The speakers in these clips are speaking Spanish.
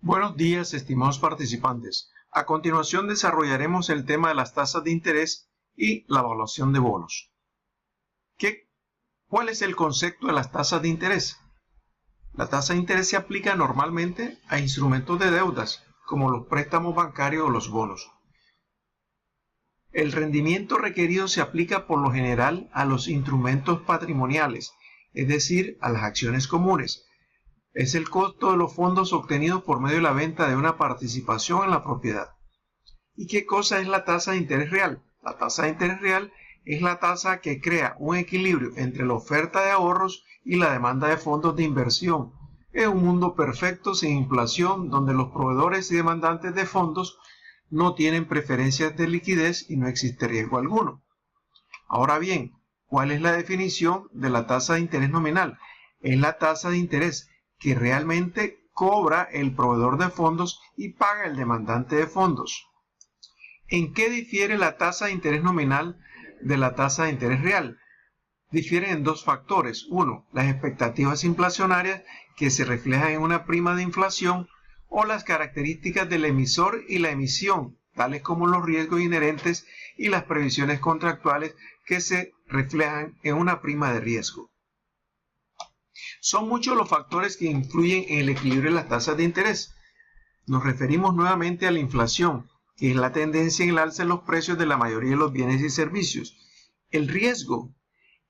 Buenos días, estimados participantes. A continuación desarrollaremos el tema de las tasas de interés y la evaluación de bonos. ¿Cuál es el concepto de las tasas de interés? La tasa de interés se aplica normalmente a instrumentos de deudas, como los préstamos bancarios o los bonos. El rendimiento requerido se aplica por lo general a los instrumentos patrimoniales, es decir, a las acciones comunes. Es el costo de los fondos obtenidos por medio de la venta de una participación en la propiedad. ¿Y qué cosa es la tasa de interés real? La tasa de interés real es la tasa que crea un equilibrio entre la oferta de ahorros y la demanda de fondos de inversión. Es un mundo perfecto sin inflación donde los proveedores y demandantes de fondos no tienen preferencias de liquidez y no existe riesgo alguno. Ahora bien, ¿cuál es la definición de la tasa de interés nominal? Es la tasa de interés que realmente cobra el proveedor de fondos y paga el demandante de fondos. ¿En qué difiere la tasa de interés nominal de la tasa de interés real? Difieren en dos factores. Uno, las expectativas inflacionarias que se reflejan en una prima de inflación o las características del emisor y la emisión, tales como los riesgos inherentes y las previsiones contractuales que se reflejan en una prima de riesgo. Son muchos los factores que influyen en el equilibrio de las tasas de interés. Nos referimos nuevamente a la inflación, que es la tendencia en el alza de los precios de la mayoría de los bienes y servicios. El riesgo,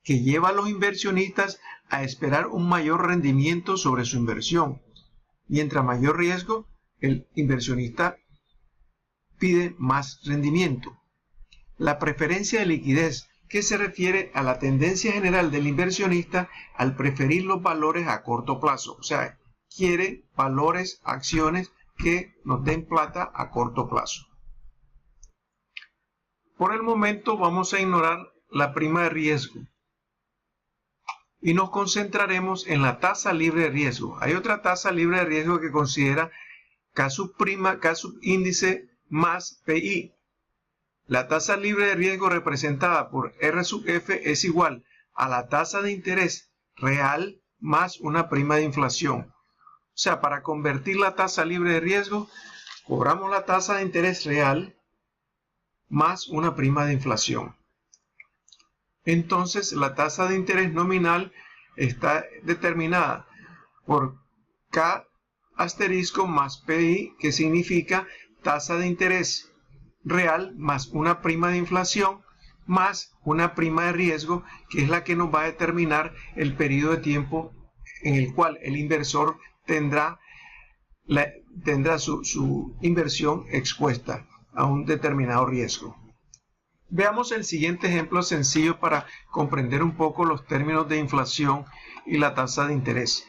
que lleva a los inversionistas a esperar un mayor rendimiento sobre su inversión. Mientras mayor riesgo, el inversionista pide más rendimiento. La preferencia de liquidez, que se refiere a la tendencia general del inversionista al preferir los valores a corto plazo. O sea, quiere valores, acciones que nos den plata a corto plazo. Por el momento vamos a ignorar la prima de riesgo y nos concentraremos en la tasa libre de riesgo. Hay otra tasa libre de riesgo que considera K sub prima, K sub índice más PI. La tasa libre de riesgo representada por R sub F es igual a la tasa de interés real más una prima de inflación. O sea, para convertir la tasa libre de riesgo, cobramos la tasa de interés real más una prima de inflación. Entonces, la tasa de interés nominal está determinada por K asterisco más PI, que significa tasa de interés real más una prima de inflación más una prima de riesgo, que es la que nos va a determinar el periodo de tiempo en el cual el inversor tendrá su inversión expuesta a un determinado riesgo. Veamos el siguiente ejemplo sencillo para comprender un poco los términos de inflación y la tasa de interés.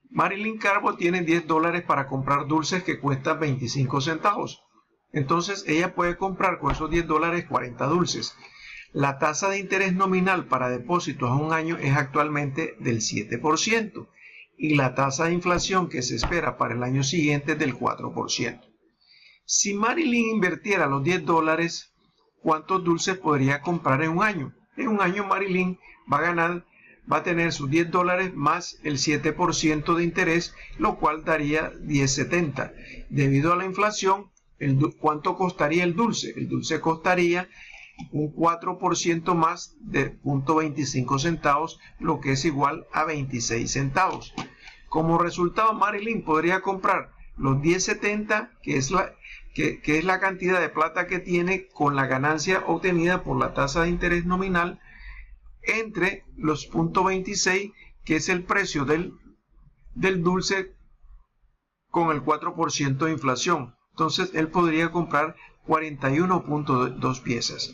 Marilyn Carbo tiene $10 para comprar dulces que cuestan 25 centavos. Entonces ella puede comprar con esos $10 40 dulces. La tasa de interés nominal para depósitos a un año es actualmente del 7% y la tasa de inflación que se espera para el año siguiente es del 4%. Si Marilyn invirtiera los $10, ¿cuántos dulces podría comprar en un año? En un año Marilyn va a tener sus $10 más el 7% de interés, lo cual daría $10.70. Debido a la inflación, ¿cuánto costaría el dulce? El dulce costaría un 4% más de 0.25 centavos, lo que es igual a 26 centavos. Como resultado, Marilyn podría comprar los $10.70, que es la cantidad de plata que tiene con la ganancia obtenida por la tasa de interés nominal, entre los 0.26, que es el precio del dulce con el 4% de inflación. Entonces él podría comprar 41.2 piezas.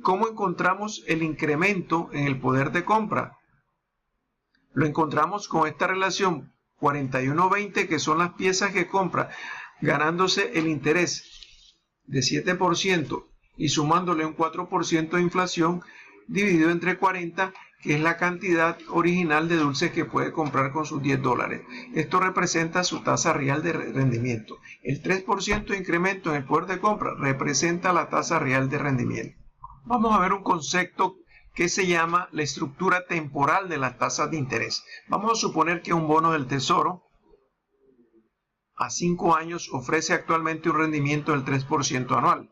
¿Cómo encontramos el incremento en el poder de compra? Lo encontramos con esta relación 41.20, que son las piezas que compra, ganándose el interés de 7% y sumándole un 4% de inflación dividido entre 40, que es la cantidad original de dulces que puede comprar con sus $10. Esto representa su tasa real de rendimiento. El 3% de incremento en el poder de compra representa la tasa real de rendimiento. Vamos a ver un concepto que se llama la estructura temporal de las tasas de interés. Vamos a suponer que un bono del tesoro a 5 años ofrece actualmente un rendimiento del 3% anual.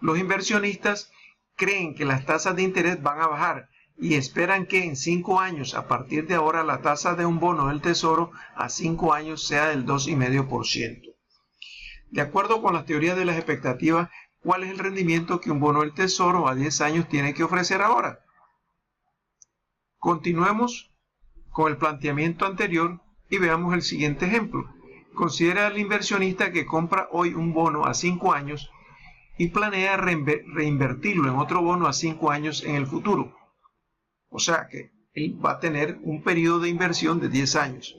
Los inversionistas creen que las tasas de interés van a bajar y esperan que en 5 años, a partir de ahora, la tasa de un bono del Tesoro a 5 años sea del 2,5%. De acuerdo con las teorías de las expectativas, ¿cuál es el rendimiento que un bono del Tesoro a 10 años tiene que ofrecer ahora? Continuemos con el planteamiento anterior y veamos el siguiente ejemplo. Considera al inversionista que compra hoy un bono a 5 años y planea reinvertirlo en otro bono a 5 años en el futuro. O sea que él va a tener un periodo de inversión de 10 años.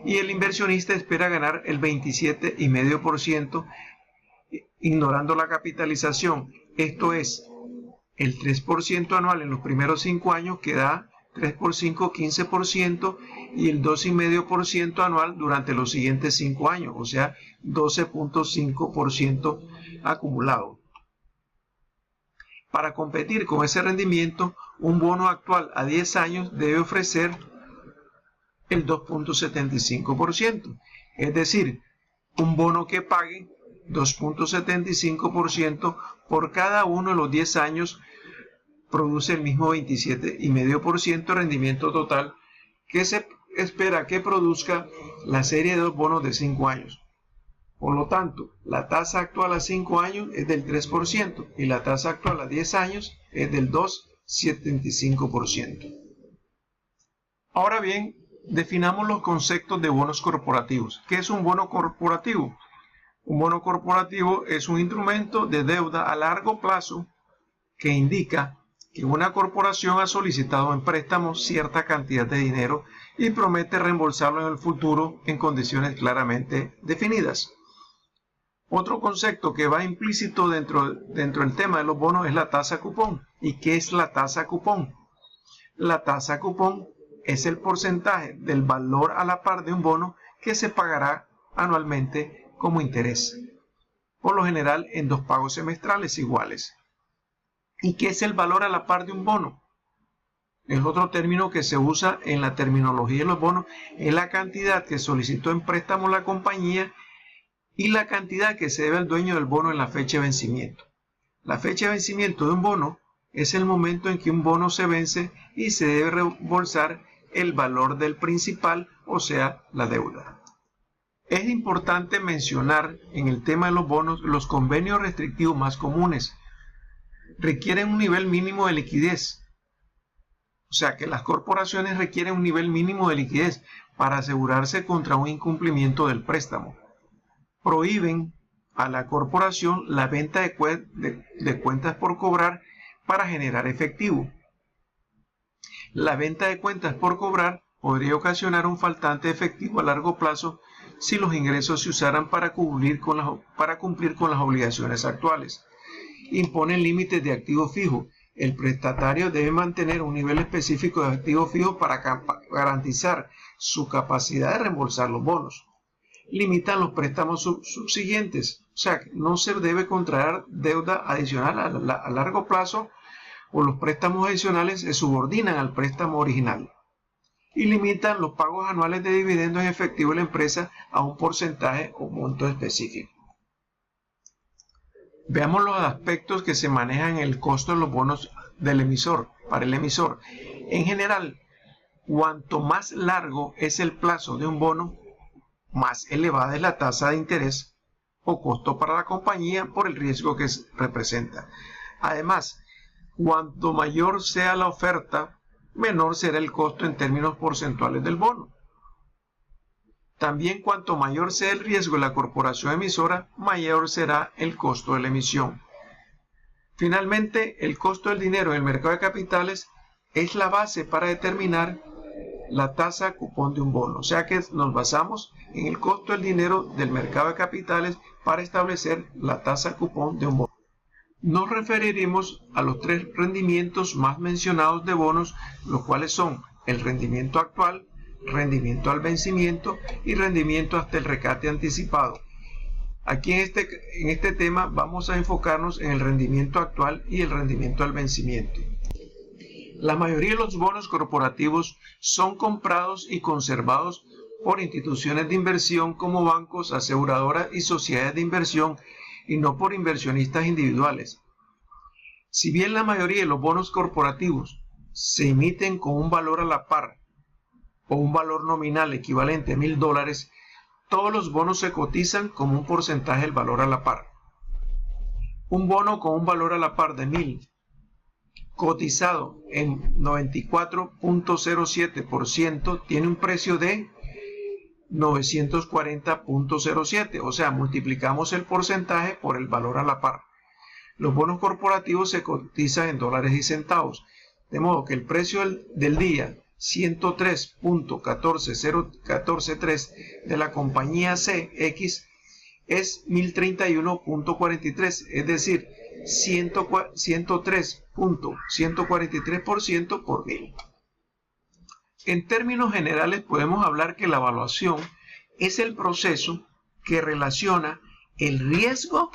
Y el inversionista espera ganar el 27,5%, ignorando la capitalización. Esto es el 3% anual en los primeros 5 años, que da 3 por 5, 15%, y el 2,5% anual durante los siguientes 5 años, o sea, 12,5% acumulado. Para competir con ese rendimiento, un bono actual a 10 años debe ofrecer el 2,75%, es decir, un bono que pague 2,75% por cada uno de los 10 años produce el mismo 27,5% rendimiento total que se espera que produzca la serie de 2 bonos de 5 años. Por lo tanto, la tasa actual a 5 años es del 3% y la tasa actual a 10 años es del 2,75%. Ahora bien, definamos los conceptos de bonos corporativos. ¿Qué es un bono corporativo? Un bono corporativo es un instrumento de deuda a largo plazo que indica que una corporación ha solicitado en préstamo cierta cantidad de dinero y promete reembolsarlo en el futuro en condiciones claramente definidas. Otro concepto que va implícito dentro del tema de los bonos es la tasa cupón. ¿Y qué es la tasa cupón? La tasa cupón es el porcentaje del valor a la par de un bono que se pagará anualmente como interés, por lo general en 2 pagos semestrales iguales. ¿Y qué es el valor a la par de un bono? Es otro término que se usa en la terminología de los bonos, es la cantidad que solicitó en préstamo la compañía y la cantidad que se debe al dueño del bono en la fecha de vencimiento. La fecha de vencimiento de un bono es el momento en que un bono se vence y se debe reembolsar el valor del principal, o sea, la deuda. Es importante mencionar en el tema de los bonos los convenios restrictivos más comunes. Requieren un nivel mínimo de liquidez. O sea que las corporaciones requieren un nivel mínimo de liquidez para asegurarse contra un incumplimiento del préstamo. Prohíben a la corporación la venta de cuentas por cobrar para generar efectivo. La venta de cuentas por cobrar podría ocasionar un faltante de efectivo a largo plazo si los ingresos se usaran para cumplir con las obligaciones actuales. Imponen límites de activo fijo. El prestatario debe mantener un nivel específico de activo fijo para garantizar su capacidad de reembolsar los bonos. Limitan los préstamos subsiguientes, o sea, no se debe contraer deuda adicional a largo plazo, o los préstamos adicionales se subordinan al préstamo original. Y limitan los pagos anuales de dividendos en efectivo de la empresa a un porcentaje o monto específico. Veamos los aspectos que se manejan en el costo de los bonos del emisor, para el emisor. En general, cuanto más largo es el plazo de un bono, más elevada es la tasa de interés o costo para la compañía por el riesgo que representa. Además, cuanto mayor sea la oferta, menor será el costo en términos porcentuales del bono. También cuanto mayor sea el riesgo de la corporación emisora, mayor será el costo de la emisión. Finalmente, el costo del dinero en el mercado de capitales es la base para determinar la tasa cupón de un bono. O sea que nos basamos en el costo del dinero del mercado de capitales para establecer la tasa cupón de un bono. Nos referiremos a los 3 rendimientos más mencionados de bonos, los cuales son el rendimiento actual, rendimiento al vencimiento y rendimiento hasta el rescate anticipado. Aquí en este tema vamos a enfocarnos en el rendimiento actual y el rendimiento al vencimiento. La mayoría de los bonos corporativos son comprados y conservados por instituciones de inversión como bancos, aseguradoras y sociedades de inversión, y no por inversionistas individuales. Si bien la mayoría de los bonos corporativos se emiten con un valor a la par o un valor nominal equivalente a $1,000, todos los bonos se cotizan como un porcentaje del valor a la par. Un bono con un valor a la par de 1,000 cotizado en 94.07% tiene un precio de 940.07, o sea, multiplicamos el porcentaje por el valor a la par. Los bonos corporativos se cotizan en dólares y centavos, de modo que el precio del día 103.14043 de la compañía CX es 1031.43, es decir, 103.143% por 1,000. En términos generales podemos hablar que la evaluación es el proceso que relaciona el riesgo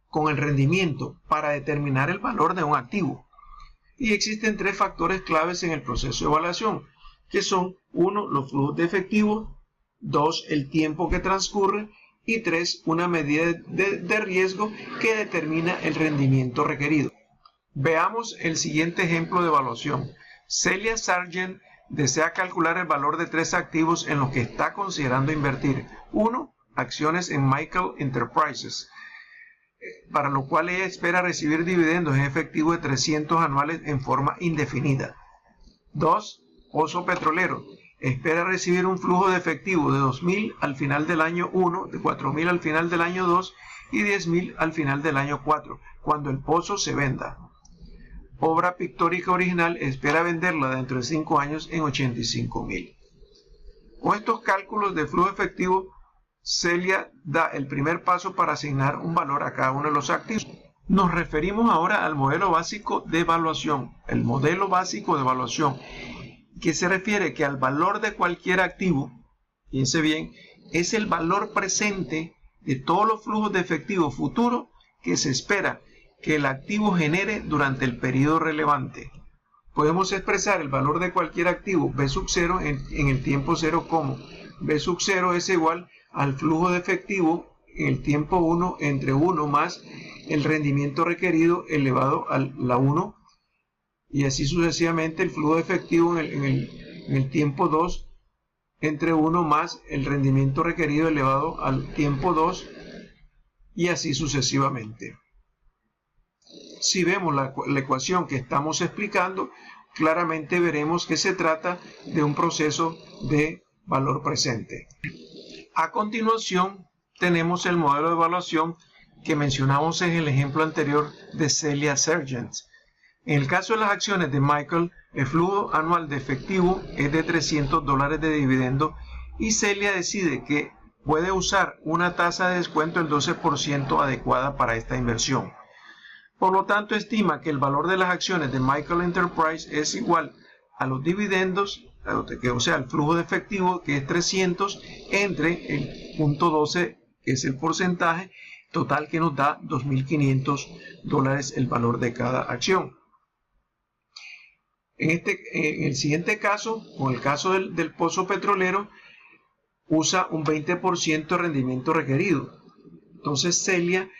con el rendimiento para determinar el valor de un activo. Y existen tres factores claves en el proceso de evaluación, que son 1, los flujos de efectivo, 2, el tiempo que transcurre, y 3, una medida de riesgo que determina el rendimiento requerido. Veamos el siguiente ejemplo de evaluación. Celia Sargent desea calcular el valor de 3 activos en los que está considerando invertir. 1, acciones en Michael Enterprises, para lo cual ella espera recibir dividendos en efectivo de 300 anuales en forma indefinida. 2, Pozo Petrolero, espera recibir un flujo de efectivo de 2,000 al final del año 1, de 4,000 al final del año 2 y 10,000 al final del año 4, cuando el pozo se venda. Obra pictórica original, espera venderla dentro de 5 años en 85,000. Con estos cálculos de flujo efectivo, Celia da el primer paso para asignar un valor a cada uno de los activos. Nos referimos ahora al modelo básico de evaluación. El modelo básico de evaluación, que se refiere que al valor de cualquier activo, fíjense bien, es el valor presente de todos los flujos de efectivo futuro que se espera que el activo genere durante el periodo relevante. Podemos expresar el valor de cualquier activo B sub 0 en el tiempo 0 como B sub 0 es igual al flujo de efectivo en el tiempo 1 entre 1 más el rendimiento requerido elevado a la 1, y así sucesivamente el flujo de efectivo en el tiempo 2 entre 1 más el rendimiento requerido elevado al tiempo 2, y así sucesivamente. Si vemos la ecuación que estamos explicando, claramente veremos que se trata de un proceso de valor presente. A continuación, tenemos el modelo de evaluación que mencionamos en el ejemplo anterior de Celia Sargent. En el caso de las acciones de Michael, el flujo anual de efectivo es de $300 de dividendo y Celia decide que puede usar una tasa de descuento del 12% adecuada para esta inversión. Por lo tanto, estima que el valor de las acciones de Michael Enterprise es igual a los dividendos, o sea, el flujo de efectivo, que es 300, entre el punto 12, que es el porcentaje total, que nos da $2,500 el valor de cada acción. En el siguiente caso, con el caso del pozo petrolero, usa un 20% de rendimiento requerido. Entonces Celia,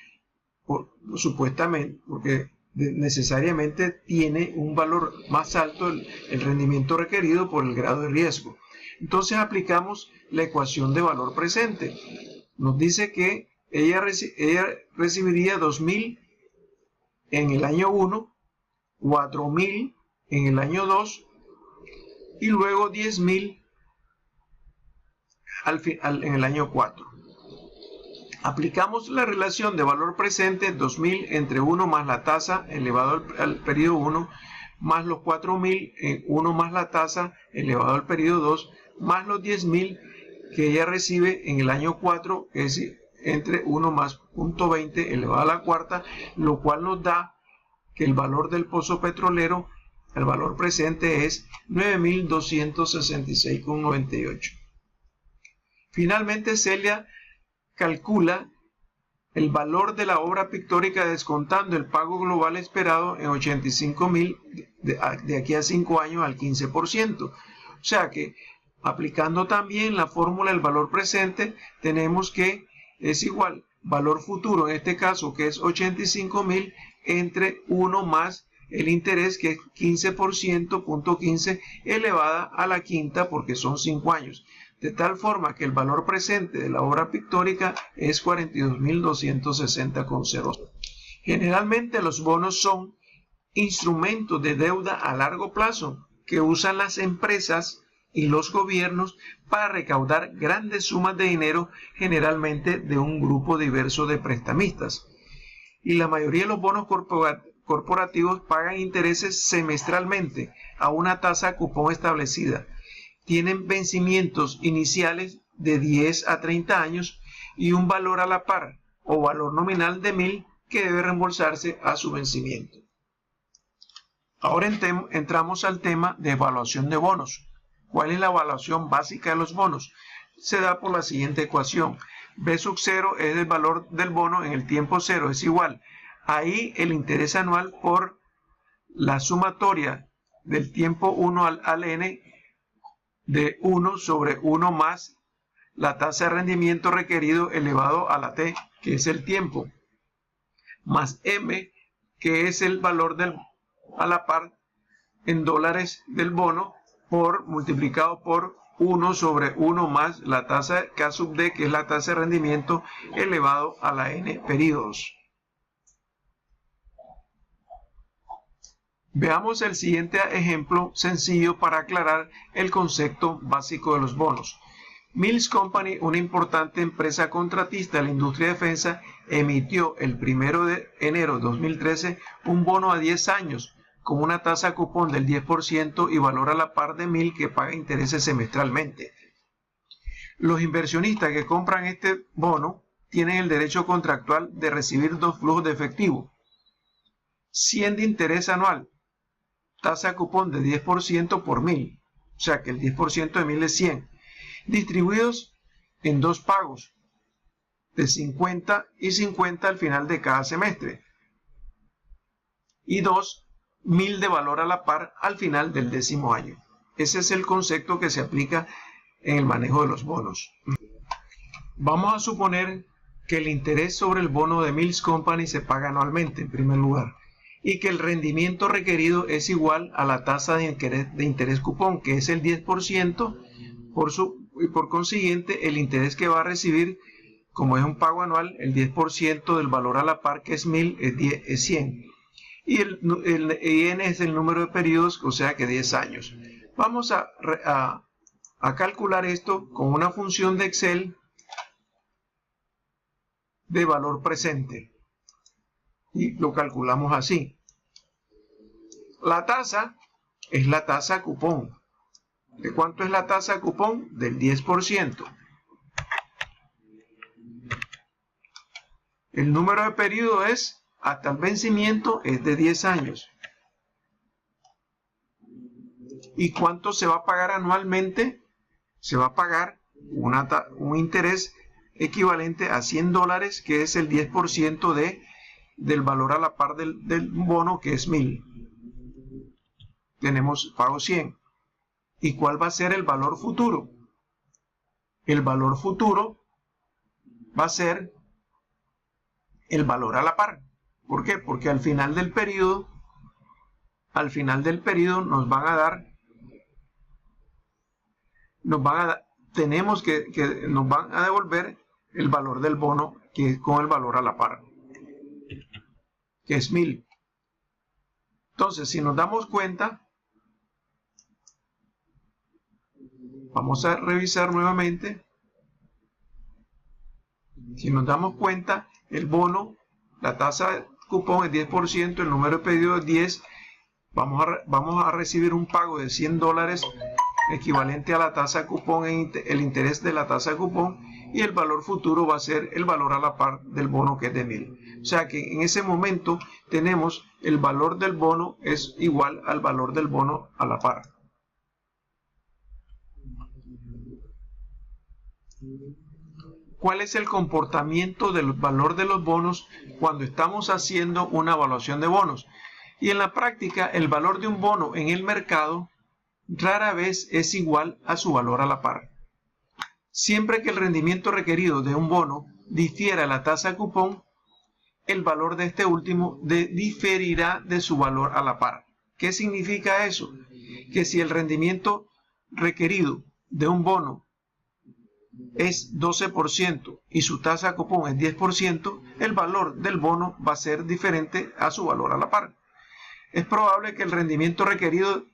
supuestamente, porque necesariamente tiene un valor más alto el rendimiento requerido por el grado de riesgo. Entonces aplicamos la ecuación de valor presente. Nos dice que ella recibiría 2,000 en el año 1, 4,000 en el año 2 y luego 10,000 en el año 4. Aplicamos la relación de valor presente 2,000 entre 1 más la tasa elevado al periodo 1 más los 4,000 en 1 más la tasa elevado al periodo 2 más los 10,000 que ella recibe en el año 4, que es entre 1 más 0.20 elevado a la cuarta, lo cual nos da que el valor del pozo petrolero, el valor presente, es 9,266,98. Finalmente, Celia calcula el valor de la obra pictórica descontando el pago global esperado en 85,000 de aquí a 5 años al 15%. O sea que Aplicando también la fórmula del valor presente, tenemos que es igual valor futuro, en este caso que es 85.000, entre 1 más el interés, que es 15%, punto 15 elevada a la quinta, porque son 5 años. De tal forma que el valor presente de la obra pictórica es 42.260,0. Generalmente los bonos son instrumentos de deuda a largo plazo que usan las empresas y los gobiernos para recaudar grandes sumas de dinero, generalmente de un grupo diverso de prestamistas. Y la mayoría de los bonos corporativos pagan intereses semestralmente a una tasa cupón establecida. Tienen vencimientos iniciales de 10 a 30 años y un valor a la par o valor nominal de 1.000 que debe reembolsarse a su vencimiento. Ahora entramos al tema de evaluación de bonos. ¿Cuál es la evaluación básica de los bonos? Se da por la siguiente ecuación. B sub 0 es el valor del bono en el tiempo 0, es igual. Ahí el interés anual por la sumatoria del tiempo 1 al n de 1 sobre 1 más la tasa de rendimiento requerido elevado a la t, que es el tiempo, más m, que es el valor a la par en dólares del bono, multiplicado por 1 sobre 1 más la tasa K sub D, que es la tasa de rendimiento elevado a la n periodos. Veamos el siguiente ejemplo sencillo para aclarar el concepto básico de los bonos. Mills Company, una importante empresa contratista de la industria de defensa, emitió el 1 de enero de 2013 un bono a 10 años con una tasa cupón del 10% y valor a la par de 1.000 que paga intereses semestralmente. Los inversionistas que compran este bono tienen el derecho contractual de recibir dos flujos de efectivo: 100 de interés anual, tasa cupón de 10% por 1.000, o sea que el 10% de 1.000 es 100, distribuidos en dos pagos de 50 y 50 al final de cada semestre, y 2.000 de valor a la par al final del 10º año. Ese es el concepto que se aplica en el manejo de los bonos. Vamos a suponer que el interés sobre el bono de Mills Company se paga anualmente, en primer lugar, y que el rendimiento requerido es igual a la tasa de interés cupón, que es el 10%, y por consiguiente el interés que va a recibir, como es un pago anual, el 10% del valor a la par, que es 1.000, es 100. Y el n es el número de periodos, o sea que 10 años. Vamos a calcular esto con una función de Excel de valor presente. Y lo calculamos así. La tasa es la tasa cupón. ¿De cuánto es la tasa cupón? Del 10%. El número de periodo es, hasta el vencimiento, es de 10 años. ¿Y cuánto se va a pagar anualmente? Se va a pagar un interés equivalente a $100, que es el 10% del valor a la par del bono, que es 1.000. Tenemos pago 100. ¿Y cuál va a ser el valor futuro? El valor futuro va a ser el valor a la par. ¿Por qué? Porque al final del periodo nos van a dar, nos van a devolver el valor del bono, que es con el valor a la par, que es 1.000. Entonces, si nos damos cuenta, vamos a revisar nuevamente. Si nos damos cuenta, el bono, la tasa de cupón es 10%, el número de pedido es 10. Vamos a recibir un pago de $100 equivalente a la tasa de cupón, el interés de la tasa de cupón, y el valor futuro va a ser el valor a la par del bono, que es de 1.000. O sea que en ese momento tenemos el valor del bono es igual al valor del bono a la par. ¿Cuál es el comportamiento del valor de los bonos cuando estamos haciendo una evaluación de bonos? Y en la práctica, el valor de un bono en el mercado rara vez es igual a su valor a la par. Siempre que el rendimiento requerido de un bono difiera de la tasa cupón, el valor de este último diferirá de su valor a la par. ¿Qué significa eso? Que si el rendimiento requerido de un bono es 12% y su tasa cupón es 10%, el valor del bono va a ser diferente a su valor a la par. Es probable que el rendimiento requerido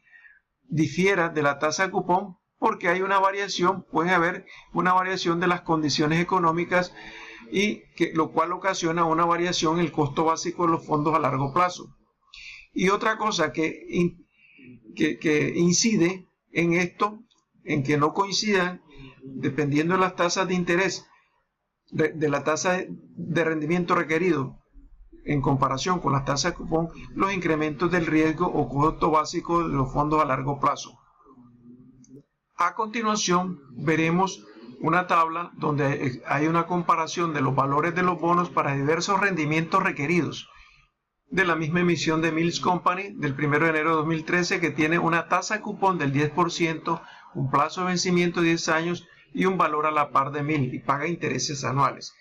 difiera de la tasa cupón porque hay una variación, puede haber una variación de las condiciones económicas y lo cual ocasiona una variación en el costo básico de los fondos a largo plazo. Y otra cosa que incide en esto, en que no coincidan, dependiendo de las tasas de interés, de la tasa de rendimiento requerido en comparación con las tasas de cupón, los incrementos del riesgo o costo básico de los fondos a largo plazo. A continuación veremos una tabla donde hay una comparación de los valores de los bonos para diversos rendimientos requeridos de la misma emisión de Mills Company del 1 de enero de 2013, que tiene una tasa cupón del 10%, un plazo de vencimiento de 10 años y un valor a la par de 1000 y paga intereses anuales.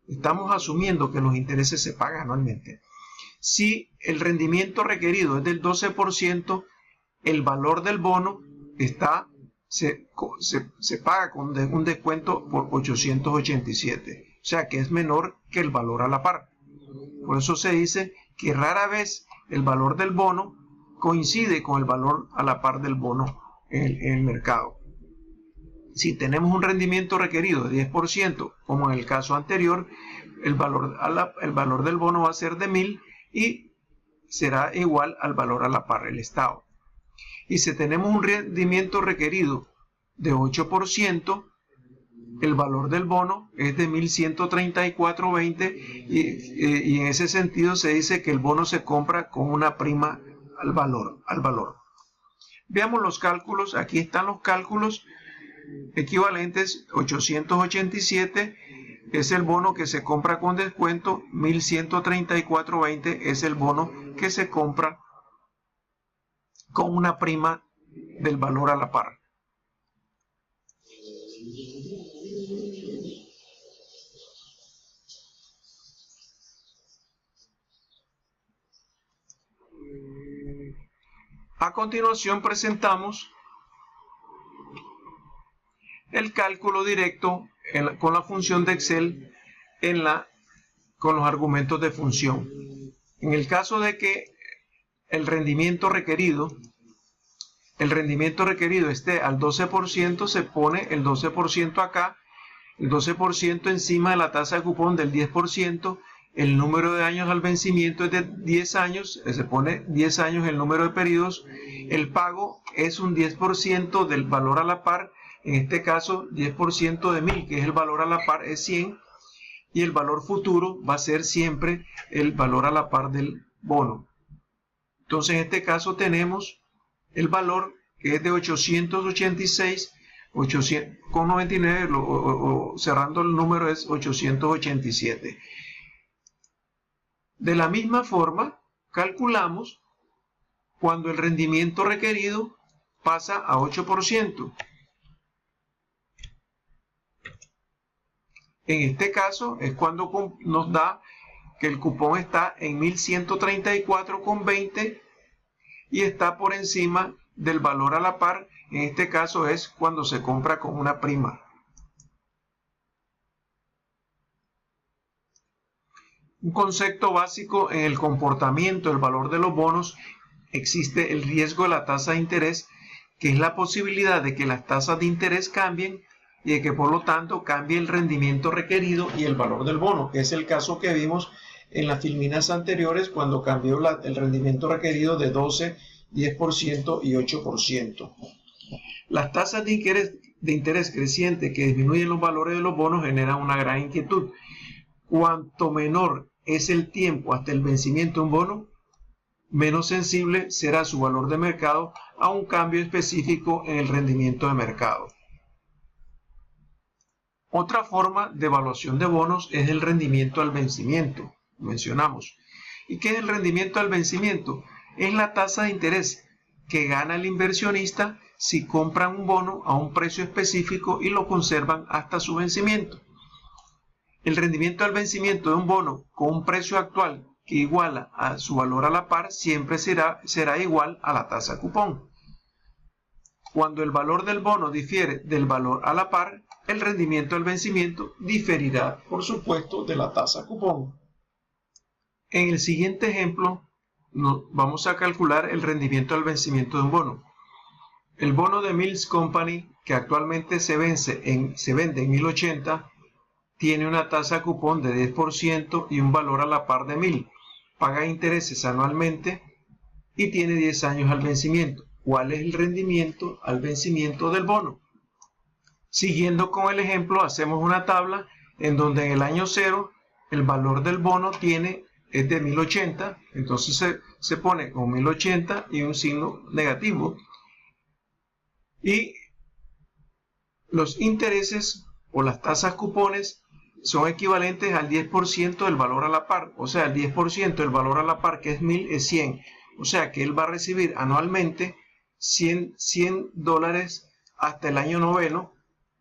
Estamos asumiendo que los intereses se pagan anualmente. Si el rendimiento requerido es del 12%, el valor del bono se paga con un descuento por 887, o sea que es menor que el valor a la par. Por eso se dice que rara vez el valor del bono coincide con el valor a la par del bono en el mercado. Si tenemos un rendimiento requerido de 10%, como en el caso anterior, el valor del bono va a ser de 1000 y será igual al valor a la par del Estado. Y si tenemos un rendimiento requerido de 8%, el valor del bono es de 1134.20 y en ese sentido se dice que el bono se compra con una prima al valor. Veamos los cálculos. Aquí están los cálculos equivalentes. 887 es el bono que se compra con descuento, 1134.20 es el bono que se compra con una prima del valor a la par. A continuación presentamos el cálculo directo con la función de Excel con los argumentos de función. En el caso de que el rendimiento requerido esté al 12%, se pone el 12% acá, el 12% encima de la tasa de cupón del 10%, el número de años al vencimiento es de 10 años, se pone 10 años el número de periodos, el pago es un 10% del valor a la par, en este caso 10% de 1000, que es el valor a la par, es 100, y el valor futuro va a ser siempre el valor a la par del bono. Entonces en este caso tenemos el valor que es de 886,99, cerrando el número es 887. De la misma forma, calculamos cuando el rendimiento requerido pasa a 8%. En este caso es cuando nos da que el cupón está en 1134,20 y está por encima del valor a la par. En este caso es cuando se compra con una prima. Un concepto básico en el comportamiento del valor de los bonos: existe el riesgo de la tasa de interés, que es la posibilidad de que las tasas de interés cambien y de que por lo tanto cambie el rendimiento requerido y el valor del bono, que es el caso que vimos en las filminas anteriores cuando cambió el rendimiento requerido de 12, 10% y 8%. Las tasas de interés creciente que disminuyen los valores de los bonos generan una gran inquietud. Cuanto menor es el tiempo hasta el vencimiento de un bono, menos sensible será su valor de mercado a un cambio específico en el rendimiento de mercado. Otra forma de evaluación de bonos es el rendimiento al vencimiento, mencionamos. ¿Y qué es el rendimiento al vencimiento? Es la tasa de interés que gana el inversionista si compran un bono a un precio específico y lo conservan hasta su vencimiento. El rendimiento al vencimiento de un bono con un precio actual que iguala a su valor a la par siempre será igual a la tasa cupón. Cuando el valor del bono difiere del valor a la par, el rendimiento al vencimiento diferirá, por supuesto, de la tasa cupón. En el siguiente ejemplo, vamos a calcular el rendimiento al vencimiento de un bono. El bono de Mills Company, que actualmente se vende en 1080, tiene una tasa cupón de 10% y un valor a la par de 1000. Paga intereses anualmente y tiene 10 años al vencimiento. ¿Cuál es el rendimiento al vencimiento del bono? Siguiendo con el ejemplo, hacemos una tabla en donde en el año 0 el valor del bono es de 1080, entonces se pone con 1080 y un signo negativo. Y los intereses o las tasas cupones son equivalentes al 10% del valor a la par, o sea, el 10% del valor a la par, que es 1000, es 100. O sea que él va a recibir anualmente $100 hasta el año noveno.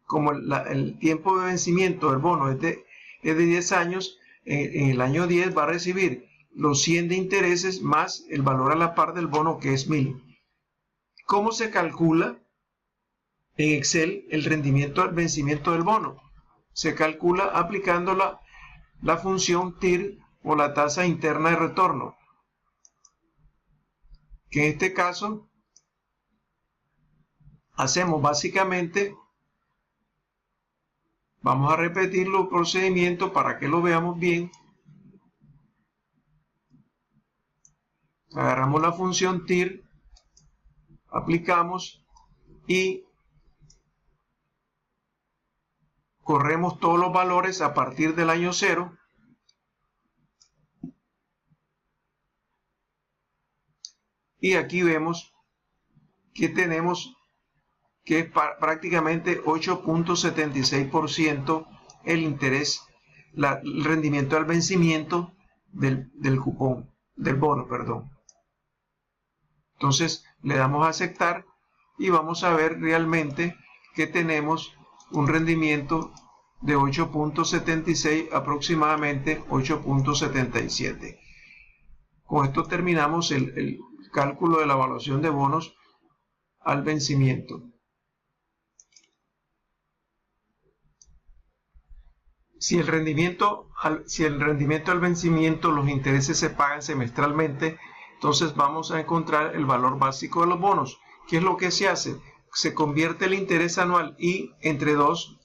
Como el tiempo de vencimiento del bono es de 10 años, en el año 10 va a recibir los 100 de intereses más el valor a la par del bono, que es 1000. ¿Cómo se calcula en Excel el rendimiento al vencimiento del bono? Se calcula aplicando la función TIR o la tasa interna de retorno, que en este caso hacemos básicamente, vamos a repetir los procedimientos para que lo veamos bien. Agarramos la función TIR, aplicamos y corremos todos los valores a partir del año 0. Y aquí vemos que tenemos que es prácticamente 8.76% el interés, el rendimiento al vencimiento del cupón, del bono, perdón. Entonces le damos a aceptar y vamos a ver realmente que tenemos un rendimiento de 8.76, aproximadamente 8.77. Con esto terminamos el cálculo de la evaluación de bonos al vencimiento. Si el rendimiento al vencimiento, los intereses se pagan semestralmente, entonces vamos a encontrar el valor básico de los bonos. ¿Qué es lo que se hace? Se convierte el interés anual I entre 2,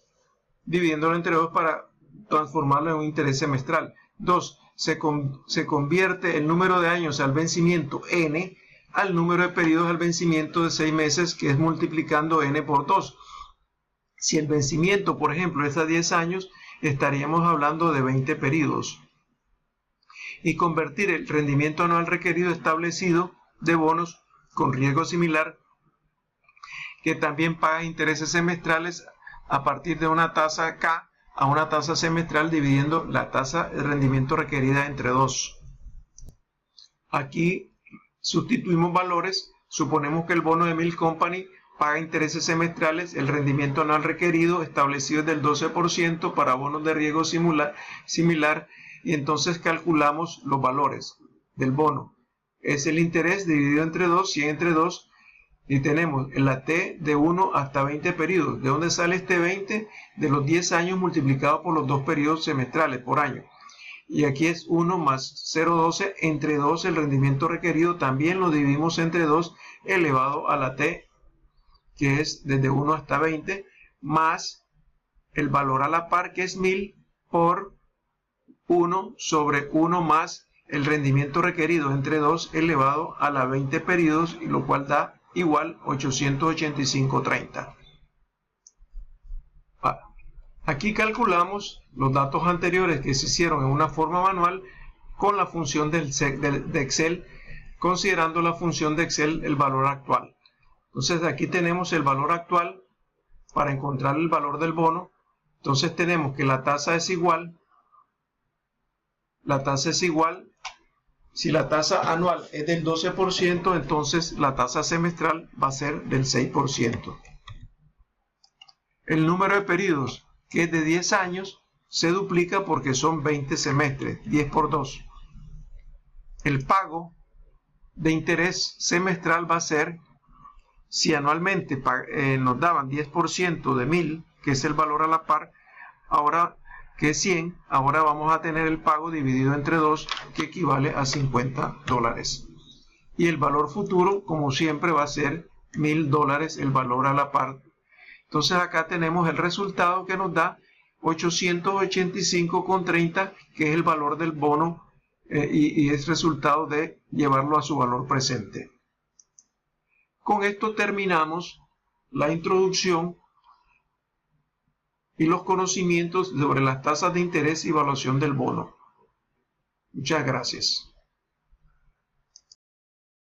dividiéndolo entre 2 para transformarlo en un interés semestral. 2. Se convierte el número de años al vencimiento N al número de periodos al vencimiento de 6 meses, que es multiplicando N por 2. Si el vencimiento, por ejemplo, es a 10 años, estaríamos hablando de 20 periodos. Y convertir el rendimiento anual requerido establecido de bonos con riesgo similar, que también paga intereses semestrales a partir de una tasa K a una tasa semestral, dividiendo la tasa de rendimiento requerida entre 2. Aquí sustituimos valores. Suponemos que el bono de Mills Company paga intereses semestrales. El rendimiento anual requerido establecido es del 12% para bonos de riesgo similar, y entonces calculamos los valores del bono. Es el interés dividido entre 2, 100 entre 2, y tenemos la T de 1 hasta 20 periodos. ¿De dónde sale este 20? De los 10 años multiplicado por los 2 periodos semestrales por año. Y aquí es 1 más 0,12 entre 2, el rendimiento requerido. También lo dividimos entre 2 elevado a la T, que es desde 1 hasta 20, más el valor a la par, que es 1000, por 1 sobre 1 más el rendimiento requerido entre 2 elevado a la 20 periodos, y lo cual da igual 885.30. Aquí calculamos los datos anteriores que se hicieron en una forma manual con la función de Excel, considerando la función de Excel el valor actual. Entonces aquí tenemos el valor actual para encontrar el valor del bono. Entonces tenemos que la tasa es igual Si la tasa anual es del 12%, entonces la tasa semestral va a ser del 6%. El número de periodos, que es de 10 años, se duplica porque son 20 semestres, 10 por 2. El pago de interés semestral va a ser, si anualmente nos daban 10% de 1000, que es el valor a la par, ahora que es 100, ahora vamos a tener el pago dividido entre 2, que equivale a $50. Y el valor futuro, como siempre, va a ser $1000, el valor a la par. Entonces acá tenemos el resultado que nos da 885,30, que es el valor del bono y es resultado de llevarlo a su valor presente. Con esto terminamos la introducción y los conocimientos sobre las tasas de interés y evaluación del bono. Muchas gracias.